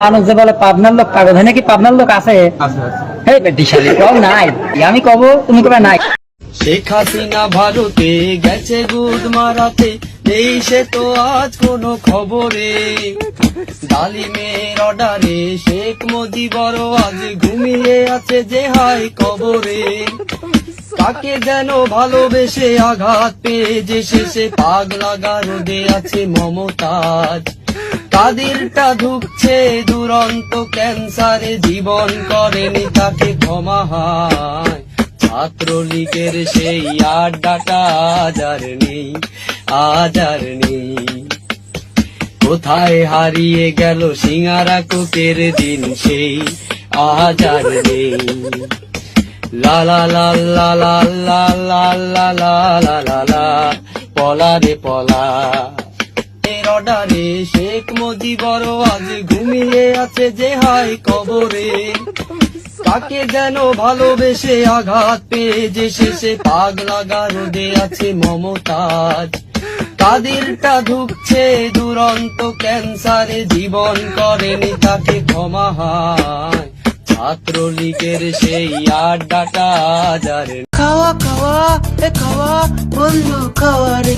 মানুষ যে বলে পাবনার লোক পাগল হয় নাকি? পাবনার লোক আছে? হে বেটিশালী কও নাই, আমি কব তুমি কবে নাই। শেখ হাসিনা ভারতে গেছে গুদ মারাতে, এই সে তো আজ কোনো খবরে। ডালিমের অর্ডারে শেখ মুজিবর আজ ঘুমিয়ে আছে যে হাই কবরে। তাকে যেন ভালোবেসে আঘাত পেয়ে যে শেষে পাগলা গারদে আছে মমতাজ। তাদেরটা ঢুকছে দুরন্ত ক্যান্সারে, জীবন করেনি তাকে ক্ষমা হয়। ছাত্রলীগের সেই আড্ডাটা আজ আর নেই, আজ আর নেই। কোথায় হারিয়ে গেল সিঙ্গারা কোকের দিন সেই, আজ আর নেই। লা লা লা লা লা লা লা লা লা লা লা লা, পলা রে পলা। এর অর্ডারে শেখ মুজিবর আজ ঘুমিয়ে আছে যে হাই কবরে। তাকে যেন ভালোবেসে আঘাত পেয়ে যে শেষে পাগলা গারদে আছে মমতাজ। তাদেরটা ঢুকছে দুরন্ত ক্যান্সারে, জীবন করেনি তাকে ক্ষমা হয়। ছাত্রলীগের সেই আড্ডাটা আজ আর নেই। খাওয়া খাওয়া এ খাওয়া বন্ধু খাওয়া রে